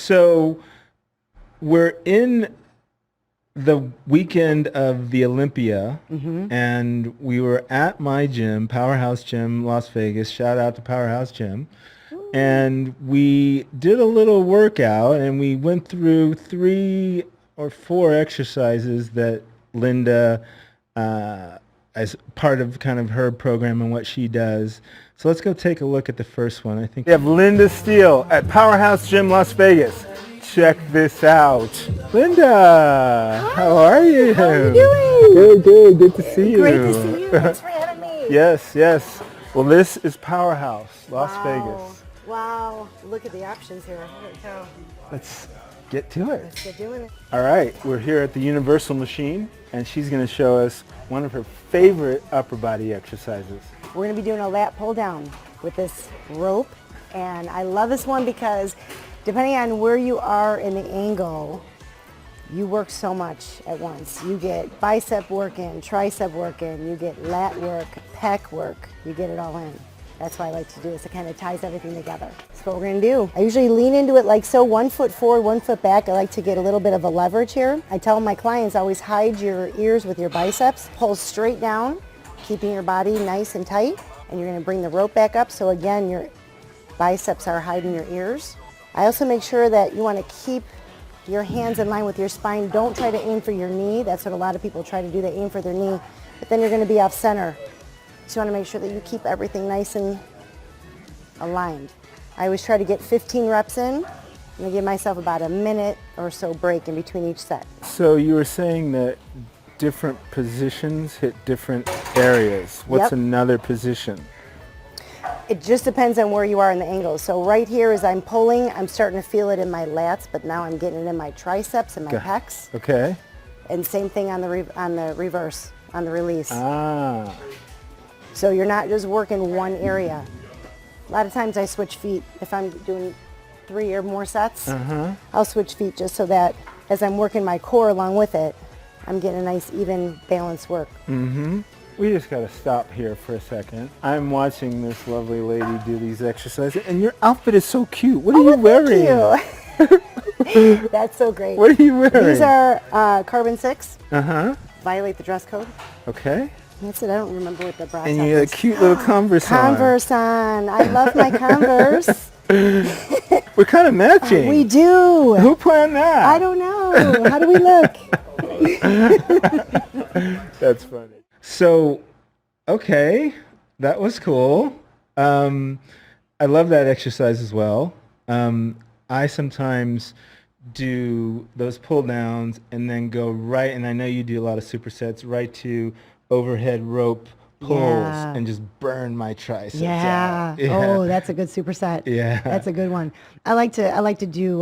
So we're in the weekend of the Olympia, and we were at my gym, Powerhouse Gym, Las Vegas. Shout out to Powerhouse Gym. And we did a little workout, and we went through 3 or 4 exercises that Linda, as part of kind of her program and what she does. So let's go take a look at the first one. I think we have Linda Steele at Powerhouse Gym, Las Vegas. Check this out. Linda, how are you? How are you doing? Good to see you. Great to see you. Thanks for having me. Yes. Well, this is Powerhouse, Las Vegas. Wow. Look at the options here. Holy cow. Let's get to it. Let's get doing it. All right, we're here at the Universal Machine, and she's going to show us one of her favorite upper body exercises. We're going to be doing a lat pull down with this rope, and I love this one because depending on where you are in the angle, you work so much at once. You get bicep work in, tricep work in, you get lat work, pec work, you get it all in. That's why I like to do this. It kind of ties everything together. That's what we're going to do. I usually lean into it like so, 1 foot forward, 1 foot back. I like to get a little bit of a leverage here. I tell my clients always hide your ears with your biceps. Pull straight down, keeping your body nice and tight. And you're going to bring the rope back up. So again, your biceps are hiding your ears. I also make sure that you want to keep your hands in line with your spine. Don't try to aim for your knee. That's what a lot of people try to do. They aim for their knee, but then you're going to be off center. So you want to make sure that you keep everything nice and aligned. I always try to get 15 reps in, and I give myself about a minute or so break in between each set. So you were saying that different positions hit different areas. What's another position? It just depends on where you are in the angle. So right here as I'm pulling, I'm starting to feel it in my lats, but now I'm getting it in my triceps and my pecs. Okay. And same thing on the reverse, on the release. Ah. So you're not just working one area. A lot of times I switch feet. If I'm doing 3 or more sets, I'll switch feet just so that as I'm working my core along with it, I'm getting a nice even balanced work. We just got to stop here for a second. I'm watching this lovely lady do these exercises, and your outfit is so cute. What are you wearing? Thank you. That's so great. What are you wearing? These are carbon 6. Violate the dress code. Okay. That's it. I don't remember what the bra And you got a cute little Converse on. Converse on. I love my Converse. We're kind of matching. We do. Who planned that? I don't know. How do we look? That's funny. So, okay, that was cool. I love that exercise as well. I sometimes do those pull downs and then go right, and I know you do a lot of supersets, right to overhead rope pulls and just burn my triceps out. Yeah. Oh, that's a good superset. Yeah. That's a good one. I like to do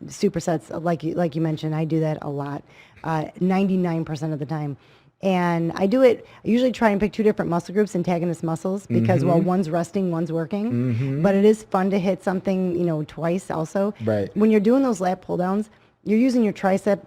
supersets like you mentioned. I do that a lot, 99% of the time. And I usually try and pick 2 different muscle groups, antagonist muscles, because while one's resting, one's working. But it is fun to hit something, twice also. Right. When you're doing those lat pull downs, you're using your tricep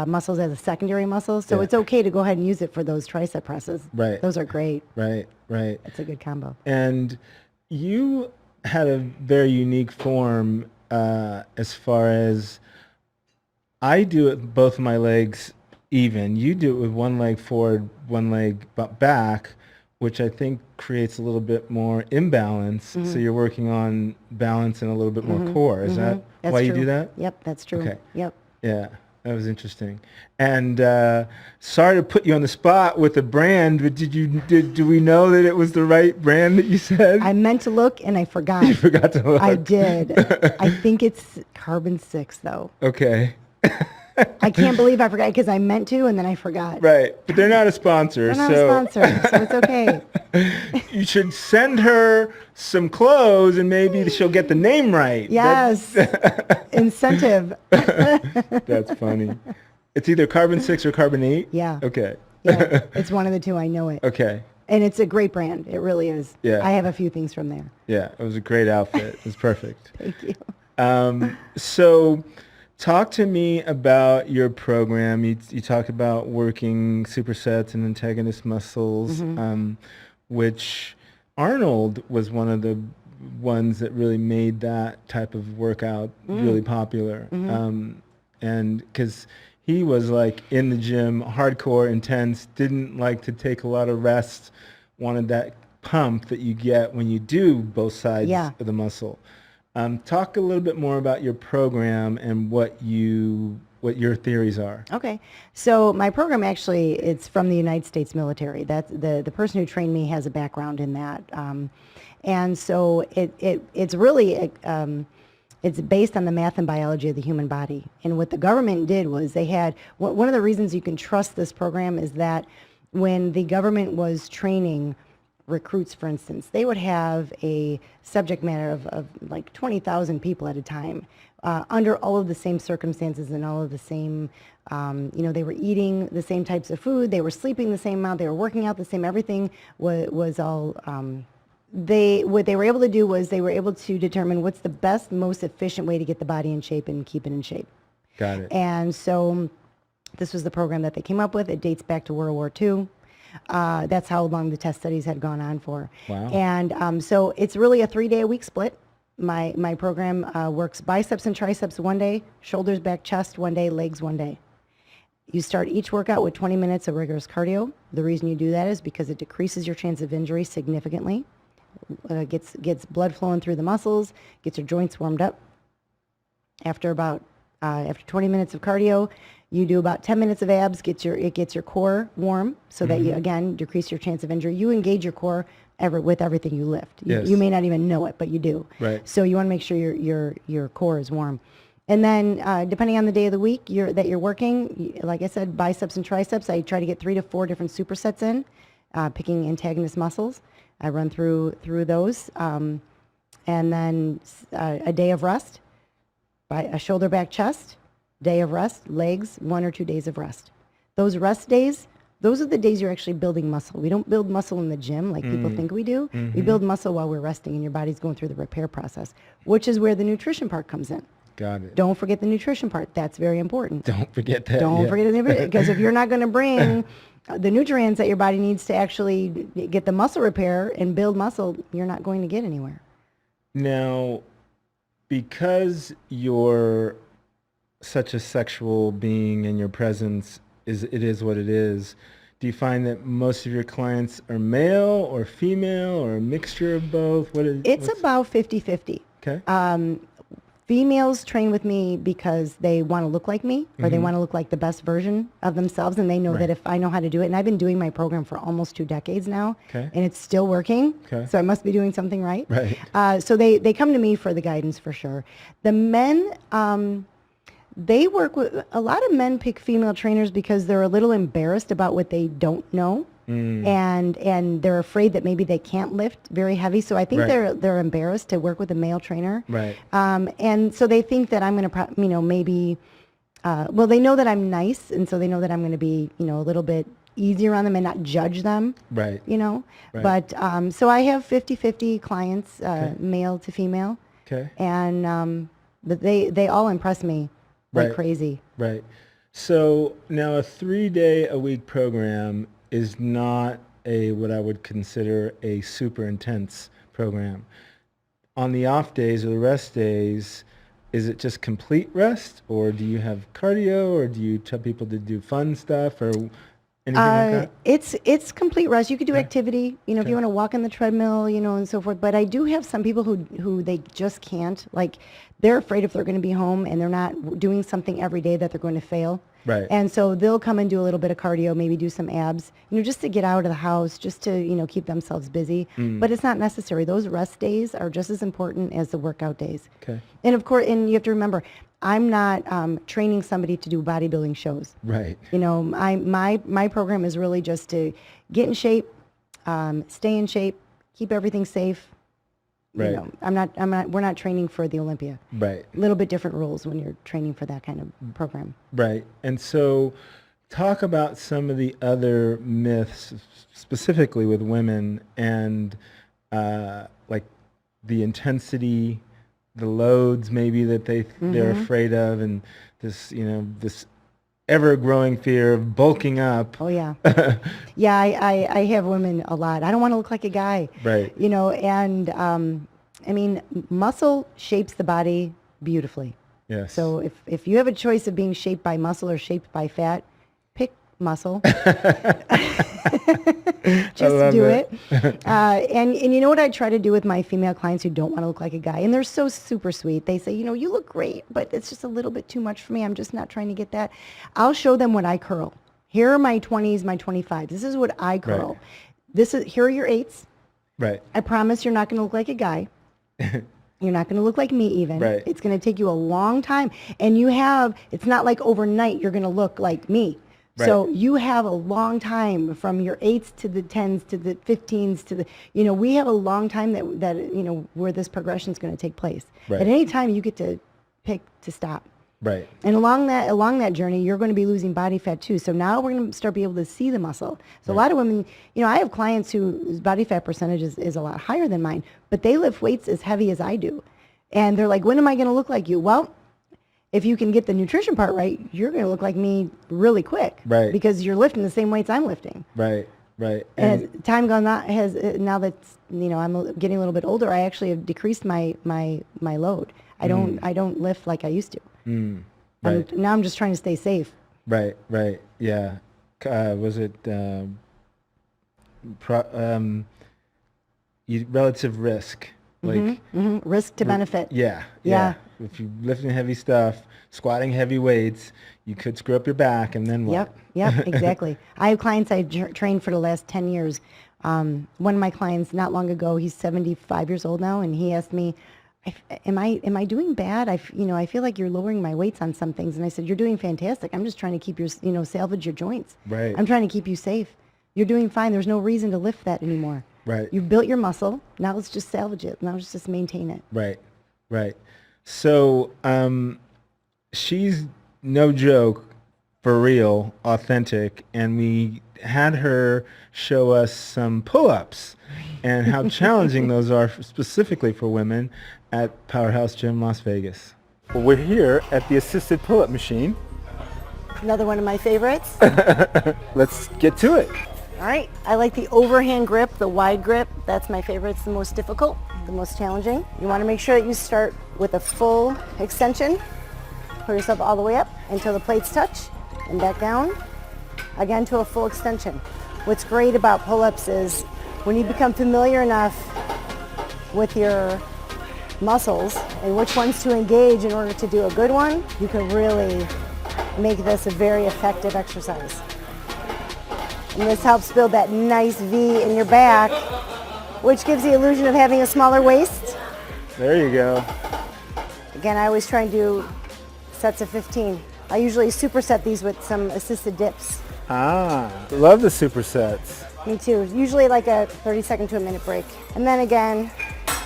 muscles as a secondary muscle, so it's okay to go ahead and use it for those tricep presses. Right. Those are great. Right. That's a good combo. And you had a very unique form as far as I do it with both of my legs even. You do it with one leg forward, one leg back, which I think creates a little bit more imbalance. So you're working on balance and a little bit more core. Is that That's why true. you do that? Yep, that's true. Okay. Yep. Yeah, that was interesting. And sorry to put you on the spot with the brand, but do we know that it was the right brand that you said? I meant to look and I forgot. You forgot to look. I did. I think it's carbon 6 though. Okay. I can't believe I forgot because I meant to and then I forgot. Right, but they're not a sponsor. They're not a sponsor, so it's okay. You should send her some clothes and maybe she'll get the name right. Yes. Incentive. That's funny. It's either carbon 6 or carbon 8? Yeah. Okay. Yeah. It's one of the 2. I know it. Okay. And it's a great brand. It really is. Yeah. I have a few things from there. Yeah, it was a great outfit. It was perfect. Thank you. So talk to me about your program. You talk about working supersets and antagonist muscles, which Arnold was one of the ones that really made that type of workout really popular. And because he was like in the gym, hardcore, intense, didn't like to take a lot of rest, wanted that pump that you get when you do both sides of the muscle. Talk a little bit more about your program and what your theories are. Okay. So my program actually, it's from the United States military. That's the person who trained me has a background in that. And so it's really, it's based on the math and biology of the human body. And what the government did was they had, one of the reasons you can trust this program is that when the government was training recruits, for instance, they would have a subject matter of like 20,000 people at a time, under all of the same circumstances and all of the same, they were eating the same types of food, they were sleeping the same amount, they were working out the same, everything was all, what they were able to do was they were able to determine what's the best, most efficient way to get the body in shape and keep it in shape. Got it. And so this was the program that they came up with. It dates back to World War II. That's how long the test studies had gone on for. Wow. And so it's really a 3-day-a-week split. My program works biceps and triceps one day, shoulders, back, chest one day, legs one day. You start each workout with 20 minutes of rigorous cardio. The reason you do that is because it decreases your chance of injury significantly. Gets blood flowing through the muscles, gets your joints warmed up. After 20 minutes of cardio, you do about 10 minutes of abs, it gets your core warm so that you, again, decrease your chance of injury. You engage your core with everything you lift. You may not even know it, but you do. Right. So you want to make sure your core is warm. And then depending on the day of the week that you're working, like I said, biceps and triceps, I try to get 3 to 4 different supersets in, picking antagonist muscles. I run through those. And then a day of rest, a shoulder, back, chest, day of rest, legs, 1 or 2 days of rest. Those rest days, those are the days you're actually building muscle. We don't build muscle in the gym like people think we do. We build muscle while we're resting and your body's going through the repair process, which is where the nutrition part comes in. Got it. Don't forget the nutrition part. That's very important. Don't forget that. Don't forget it, because if you're not going to bring the nutrients that your body needs to actually get the muscle repair and build muscle, you're not going to get anywhere. Now, because you're such a sexual being and your presence is what it is, do you find that most of your clients are male or female or a mixture of both? It's about 50-50. Okay. Females train with me because they want to look like me, or they want to look like the best version of themselves, and they know that if I know how to do it, and I've been doing my program for almost 2 decades now, and it's still working, so I must be doing something right. Right. So they come to me for the guidance for sure. The men, they work with, a lot of men pick female trainers because they're a little embarrassed about what they don't know. And they're afraid that maybe they can't lift very heavy. So I think they're embarrassed to work with a male trainer. Right. And so they think that I'm going to, maybe, they know that I'm nice, and so they know that I'm going to be, a little bit easier on them and not judge them. Right. Right. But so I have 50-50 clients, male to female. Okay. And but they all impress me like crazy. Right. So now a 3-day-a-week program is not what I would consider a super intense program. On the off days or the rest days, is it just complete rest, or do you have cardio, or do you tell people to do fun stuff, or anything like that? It's complete rest. You could do activity, if you want to walk on the treadmill, and so forth. But I do have some people who they just can't. Like, they're afraid if they're going to be home and they're not doing something every day that they're going to fail. Right. And so they'll come and do a little bit of cardio, maybe do some abs, just to get out of the house, just to, keep themselves busy. But it's not necessary. Those rest days are just as important as the workout days. Okay. And of course, and you have to remember, I'm not training somebody to do bodybuilding shows. Right. My program is really just to get in shape, stay in shape, keep everything safe. Right. We're not training for the Olympia. Right. A little bit different rules when you're training for that kind of program. Right. And so talk about some of the other myths, specifically with women, and like the intensity, the loads maybe that they're afraid of, and this, this ever-growing fear of bulking up. Oh, yeah. Yeah, I have women a lot. I don't want to look like a guy. Right. And I mean, muscle shapes the body beautifully. Yes. So if you have a choice of being shaped by muscle or shaped by fat, pick muscle. Just do it. And you know what I try to do with my female clients who don't want to look like a guy, and they're so super sweet. They say, you look great, but it's just a little bit too much for me. I'm just not trying to get that. I'll show them what I curl. Here are my 20s, my 25s. This is what I curl. Right. Here are your 8s. Right. I promise you're not going to look like a guy. You're not going to look like me even. Right. It's going to take you a long time. And it's not like overnight you're going to look like me. Right. So you have a long time from your 8s to the 10s to the 15s to the, we have a long time that where this progression is going to take place. Right. At any time you get to pick to stop. Right. And along that journey, you're going to be losing body fat too. So now we're going to start being able to see the muscle. So a lot of women, I have clients whose body fat percentage is a lot higher than mine, but they lift weights as heavy as I do. And they're like, when am I going to look like you? Well, if you can get the nutrition part right, you're going to look like me really quick. Right. Because you're lifting the same weights I'm lifting. Right. Right. And as time gone on, now that I'm getting a little bit older, I actually have decreased my load. I don't lift like I used to. Right. Now I'm just trying to stay safe. Right. Right. Yeah. Was it relative risk? Like risk to benefit. Yeah. If you're lifting heavy stuff, squatting heavy weights, you could screw up your back, and then what? Yep, exactly. I have clients I trained for the last 10 years. One of my clients not long ago, he's 75 years old now, and he asked me, am I doing bad? I feel like you're lowering my weights on some things. And I said, you're doing fantastic. I'm just trying to keep your, salvage your joints. Right. I'm trying to keep you safe. You're doing fine. There's no reason to lift that anymore. Right. You've built your muscle. Now let's just salvage it. Now let's just maintain it. Right. Right. So, she's no joke, for real, authentic, and we had her show us some pull-ups and how challenging those are specifically for women at Powerhouse Gym Las Vegas. Well, we're here at the assisted pull-up machine. Another one of my favorites. Let's get to it. All right, I like the overhand grip, the wide grip. That's my favorite. It's the most difficult, the most challenging. You want to make sure that you start with a full extension. Pull yourself all the way up until the plates touch and back down. Again to a full extension. What's great about pull-ups is when you become familiar enough with your muscles and which ones to engage in order to do a good one, you can really make this a very effective exercise. And this helps build that nice V in your back, which gives the illusion of having a smaller waist. There you go. Again, I always try and do sets of 15. I usually superset these with some assisted dips. Love the supersets. Me too. Usually like a 30-second to a minute break. And then again,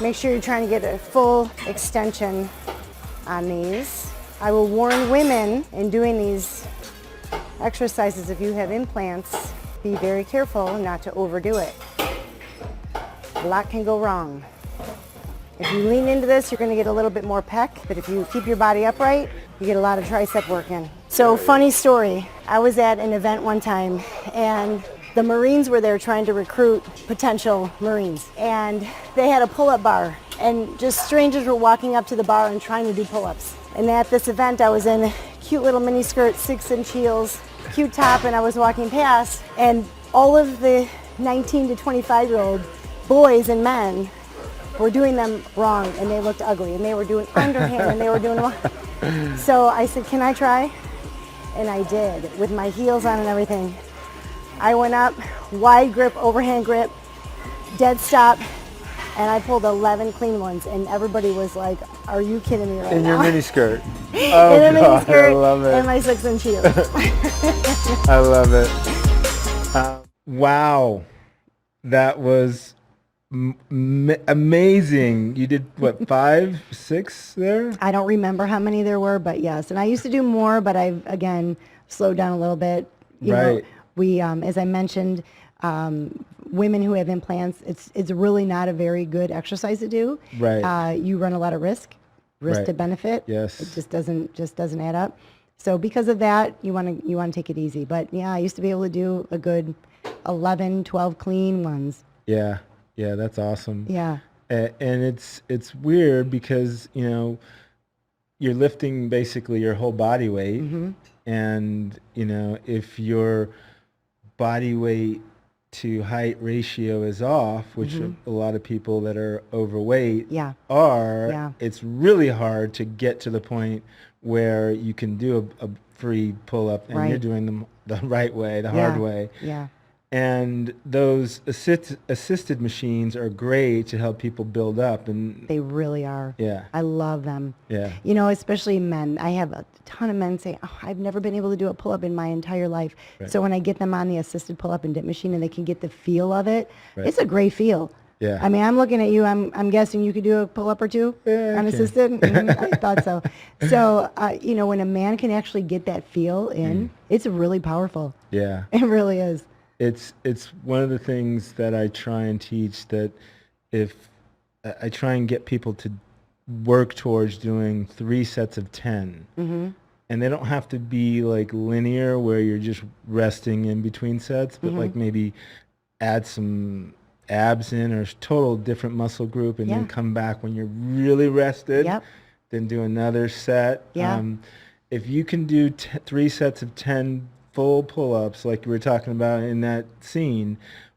make sure you're trying to get a full extension on these. I will warn women in doing these exercises, if you have implants, be very careful not to overdo it. A lot can go wrong. If you lean into this, you're going to get a little bit more pec, but if you keep your body upright, you get a lot of tricep work in. So, funny story. I was at an event one time, and the Marines were there trying to recruit potential Marines, and they had a pull-up bar, and just strangers were walking up to the bar and trying to do pull-ups. And at this event, I was in a cute little mini skirt, 6-inch heels, cute top, and I was walking past, and all of the 19 to 25-year-old boys and men were doing them wrong, and they looked ugly, and they were doing underhand, and they were doing wrong. So I said, can I try? And I did, with my heels on and everything. I went up, wide grip, overhand grip, dead stop, and I pulled 11 clean ones, and everybody was like, are you kidding me right now? In your miniskirt. Oh, in a God, miniskirt I love it. and my 6-inch heels. I love it. Wow. That was amazing. You did, what, 5, 6 there? I don't remember how many there were, but yes. And I used to do more, but I've, again, slowed down a little bit. You know, we, as I mentioned, women who have implants, it's really not a very good exercise to do. Right. You run a lot of risk to benefit. Yes. It just doesn't add up. So because of that, you want to take it easy. But yeah, I used to be able to do a good 11, 12 clean ones. Yeah. Yeah, that's awesome. Yeah. And it's weird because, you're lifting basically your whole body weight. Mm-hmm. And, if your body weight to height ratio is off, which a lot of people that are overweight Yeah. are, Yeah. it's really hard to get to the point where you can do a free pull-up and you're Right. doing them the right way, the hard Yeah. way. Yeah. And those assisted machines are great to help people build up. And They really are. yeah, I love them. yeah, Especially men. I have a ton of men say, oh, I've never been able to do a pull-up in my entire life. Right. So when I get them on the assisted pull-up and dip machine and they can get the feel of it, Right. it's a great feel. yeah. I mean, I'm looking at you. I'm guessing you could do a pull-up or two Yeah, I can. unassisted. I thought so. So, when a man can actually get that feel in, it's really powerful. Yeah. It really is. It's one of the things that I try and teach, that if I try and get people to work towards doing 3 sets of 10. Mm-hmm. And they don't have to be like linear where you're just resting in between sets, but like maybe add some abs in or total different muscle group, and then Yeah. come back when you're really rested. Yep. Then do another set. Yeah. If you can do 3 sets of 10 full pull-ups, like we were talking about in that scene,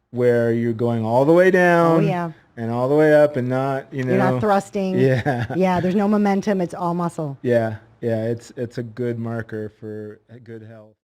where you're going all the way down, Oh, yeah. and all the way up, and not, You're not thrusting. Yeah. Yeah, there's no momentum. It's all muscle. Yeah. Yeah. It's a good marker for good health.